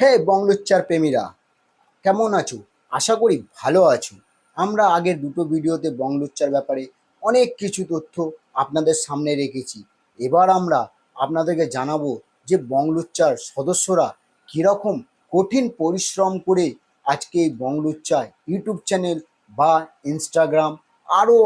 হে বংলুচ্চার প্রেমীরা, কেমন আছো? আশা করি ভালো আছো। আমরা আগের দুটো ভিডিওতে বংলুচ্চার ব্যাপারে অনেক কিছু তথ্য আপনাদের সামনে রেখেছি। এবার আমরা আপনাদেরকে জানাবো যে বংলুচ্চার সদস্যরা কীরকম কঠিন পরিশ্রম করে আজকে এই বংলুচ্চা ইউটিউব চ্যানেল বা ইনস্টাগ্রাম আরও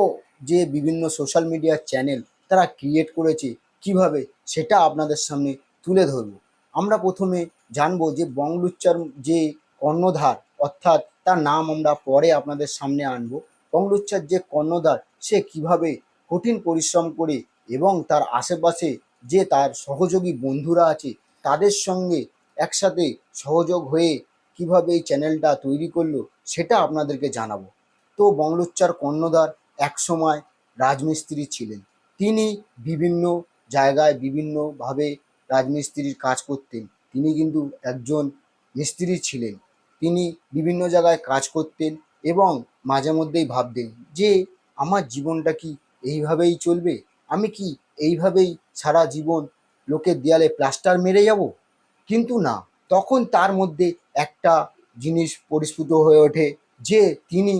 যে বিভিন্ন সোশ্যাল মিডিয়ার চ্যানেল তারা ক্রিয়েট করেছে, কিভাবে সেটা আপনাদের সামনে তুলে ধরবো। আমরা প্রথমে জানবো যে বংলুচ্চার যে কর্ণধার, অর্থাৎ তার নাম আমরা পরে আপনাদের সামনে আনবো। বংলুচ্চার যে কর্ণধার, সে কিভাবে কঠিন পরিশ্রম করে এবং তার আশেপাশে যে তার সহযোগী বন্ধুরা আছে তাদের সঙ্গে একসাথে সহযোগ হয়ে কিভাবে এই চ্যানেলটা তৈরি করলো সেটা আপনাদেরকে জানাবো। তো বংলুচ্চার কর্ণধার একসময় রাজমিস্ত্রি ছিলেন। তিনি বিভিন্ন জায়গায় বিভিন্নভাবে রাজমিস্ত্রির কাজ করতেন। তিনি কিন্তু একজন মিস্ত্রি ছিলেন। তিনি বিভিন্ন জায়গায় কাজ করতেন এবং মাঝে মধ্যেই ভাবতেন যে আমার জীবনটা কি এইভাবেই চলবে? আমি কি এইভাবেই সারা জীবন লোকের দেয়ালে প্লাস্টার মেরে যাব? কিন্তু না, তখন তার মধ্যে একটা জিনিস পরিস্ফুট হয়ে ওঠে যে তিনি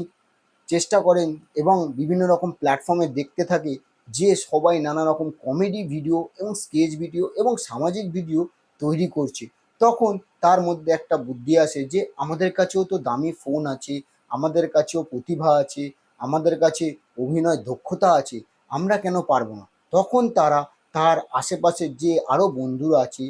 চেষ্টা করেন এবং বিভিন্ন রকম প্ল্যাটফর্মে দেখতে থাকে যে সবাই নানা রকম কমেডি ভিডিও এবং স্কেচ ভিডিও এবং সামাজিক ভিডিও তৈরি করছে। তখন তার মধ্যে একটা বুদ্ধি আসে যে আমাদের কাছেও তো দামি ফোন আছে, আমাদের কাছেও প্রতিভা আছে, আমাদের কাছে অভিনয় দক্ষতা আছে, আমরা কেন পারবো না? তখন তারা তার আশেপাশের যে আরও বন্ধুরা আছে,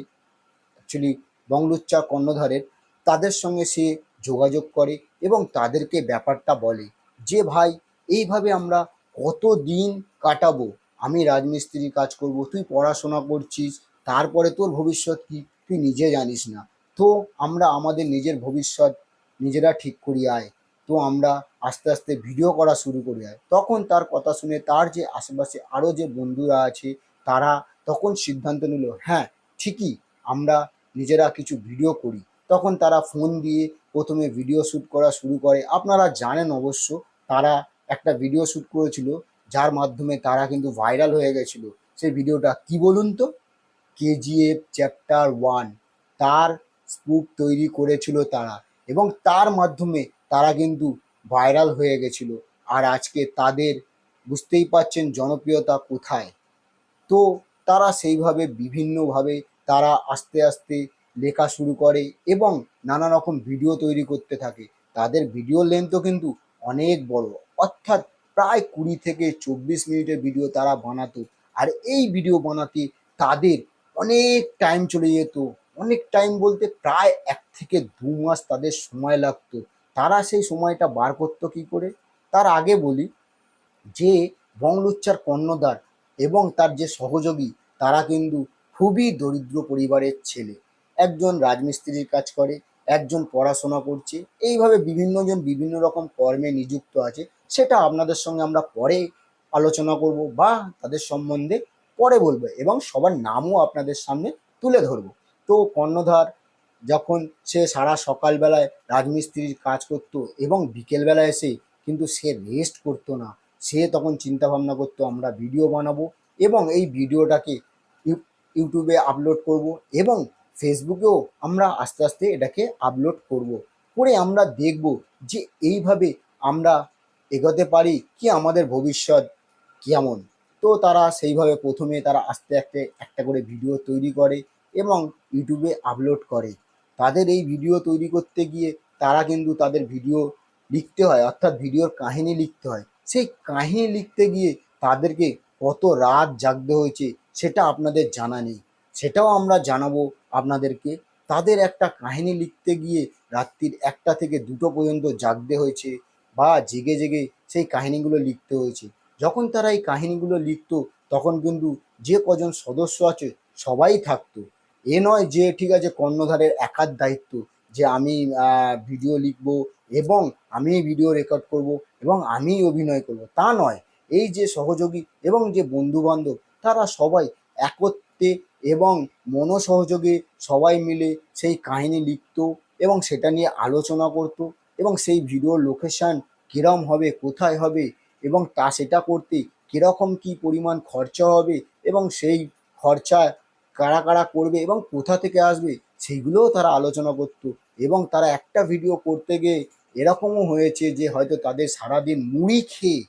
অ্যাকচুয়ালি বংলুচ্চা কর্ণধারের, তাদের সঙ্গে সে যোগাযোগ করে এবং তাদেরকে ব্যাপারটা বলে যে ভাই, এইভাবে আমরা কত দিন কাটাবো? আমি রাজমিস্ত্রির কাজ করব, তুই পড়াশোনা করছিস, তারপরে তোর ভবিষ্যৎ কি তুই নিজে জানিস না। তো আমরা আমাদের নিজের ভবিষ্যৎ নিজেরা ঠিক করি আয়। তো আমরা আস্তে আস্তে ভিডিও করা শুরু করি আয়। তখন তার কথা শুনে তার যে আশেপাশে আরও যে বন্ধুরা আছে তারা তখন সিদ্ধান্ত নিল, হ্যাঁ ঠিকই, আমরা নিজেরা কিছু ভিডিও করি। তখন তারা ফোন দিয়ে প্রথমে ভিডিও শ্যুট করা শুরু করে। আপনারা জানেন অবশ্য, তারা একটা ভিডিও শ্যুট করেছিল যার মাধ্যমে তারা কিন্তু ভাইরাল হয়ে গেছিল। সেই ভিডিওটা কি বলুন তো? কেজিএফ চ্যাপ্টার 1 তার স্পুফ তৈরি করেছিল তারা এবং তার মাধ্যমে তারা কিন্তু ভাইরাল হয়ে গেছিল। আর আজকে তাদের বুঝতেই পাচ্ছেন জনপ্রিয়তা কোথায়। তো তারা সেইভাবে বিভিন্নভাবে তারা আস্তে আস্তে লেখা শুরু করে এবং নানা রকম ভিডিও তৈরি করতে থাকে। তাদের ভিডিও লেন্থও কিন্তু অনেক বড়, অর্থাৎ প্রায় 20 থেকে 24 মিনিটের ভিডিও তারা বানাতো। আর এই ভিডিও বানাতে তাদের অনেক টাইম চলে যেত। অনেক টাইম বলতে প্রায় 1 থেকে 2 মাস তাদের সময় লাগতো। তারা সেই সময়টা বার করতো কী করে? তার আগে বলি যে বংলুচ্চার কর্ণধার এবং তার যে সহযোগী তারা কিন্তু খুবই দরিদ্র পরিবারের ছেলে। একজন রাজমিস্ত্রির কাজ করে, একজন পড়াশোনা করছে, এইভাবে বিভিন্নজন বিভিন্ন রকম কর্মে নিযুক্ত আছে। সেটা আপনাদের সঙ্গে আমরা পরে আলোচনা করব বা তাদের সম্বন্ধে পরে বলবো এবং সবার নামও আপনাদের সামনে তুলে ধরবো। তো কর্ণধার যখন সে সারা সকালবেলায় রাজমিস্ত্রির কাজ করতো এবং বিকেলবেলায় এসে কিন্তু সে রেস্ট করতো না। সে তখন চিন্তা ভাবনা করতো আমরা ভিডিও বানাবো এবং এই ভিডিওটাকে ইউটিউবে আপলোড করব এবং ফেসবুকেও আমরা আস্তে আস্তে এটাকে আপলোড করব। করে আমরা দেখব যে এইভাবে আমরা এগোতে পারি কি আমাদের ভবিষ্যৎ কেমন। তো তারা সেইভাবে প্রথমে তারা আস্তে আস্তে একটা করে ভিডিও তৈরি করে এবং ইউটিউবে আপলোড করে। তাদের এই ভিডিও তৈরি করতে গিয়ে তারা কিন্তু তাদের ভিডিও লিখতে হয়, অর্থাৎ ভিডিওর কাহিনী লিখতে হয়। সেই কাহিনী লিখতে গিয়ে তাদেরকে কত রাত জাগতে হয়েছে সেটা আপনাদের জানা নেই, সেটাও আমরা জানাবো আপনাদেরকে। তাদের একটা কাহিনী লিখতে গিয়ে রাত্রির 1টা থেকে 2টো পর্যন্ত জাগতে হয়েছে বা জেগে জেগে সেই কাহিনীগুলো লিখতে হয়েছে। যখন তারা এই কাহিনীগুলো লিখতো তখন কিন্তু যে কজন সদস্য আছে সবাই থাকতো। এ নয় যে ঠিক আছে কর্ণধারের একার দায়িত্ব যে আমি ভিডিও লিখবো এবং আমি ভিডিও রেকর্ড করব এবং আমি অভিনয় করব, তা নয়। এই যে সহযোগী এবং যে বন্ধুবান্ধব তারা সবাই একত্রে এবং মনোসহযোগে সবাই মিলে সেই কাহিনী লিখতো এবং সেটা নিয়ে আলোচনা করতো এবং সেই ভিডিওর লোকেশান কীরকম হবে, কোথায় হবে এবং সেটা করতে কীরকম কী পরিমাণ খরচা হবে এবং সেই খরচা কারা কারা করবে এবং কোথা থেকে আসবে সেইগুলোও তারা আলোচনা করতো। এবং তারা একটা ভিডিও করতে গিয়ে এরকমও হয়েছে যে হয়তো তাদের সারাদিন মুড়ি খেয়ে,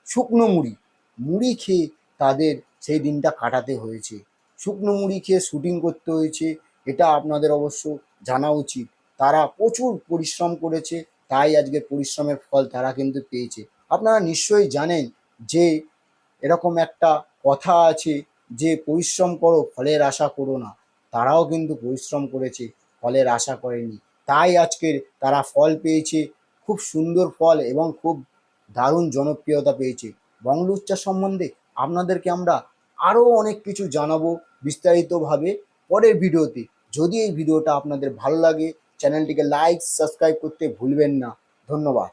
শুকনো মুড়ি মুড়ি খেয়ে তাদের সেই দিনটা কাটাতে হয়েছে। শুকনো মুড়ি খেয়ে শুটিং করতে হয়েছে। এটা আপনাদের অবশ্য জানা উচিত। তারা প্রচুর পরিশ্রম করেছে, তাই আজকের পরিশ্রমের ফল তারা কিন্তু পেয়েছে। আপনারা নিশ্চয়ই জানেন যে এরকম একটা কথা আছে যে পরিশ্রম করো ফলের আশা করো না। তারাও কিন্তু পরিশ্রম করেছে, ফলের আশা করেনি, তাই আজকের তারা ফল পেয়েছে, খুব সুন্দর ফল এবং খুব দারুণ জনপ্রিয়তা পেয়েছে। বংলুচ্চা সম্বন্ধে আপনাদেরকে আমরা আরও অনেক কিছু জানাবো বিস্তারিতভাবে পরের ভিডিওতে। যদি এই ভিডিওটা আপনাদের ভালো লাগে, চ্যানেলটিকে লাইক সাবস্ক্রাইব করতে ভুলবেন না। ধন্যবাদ।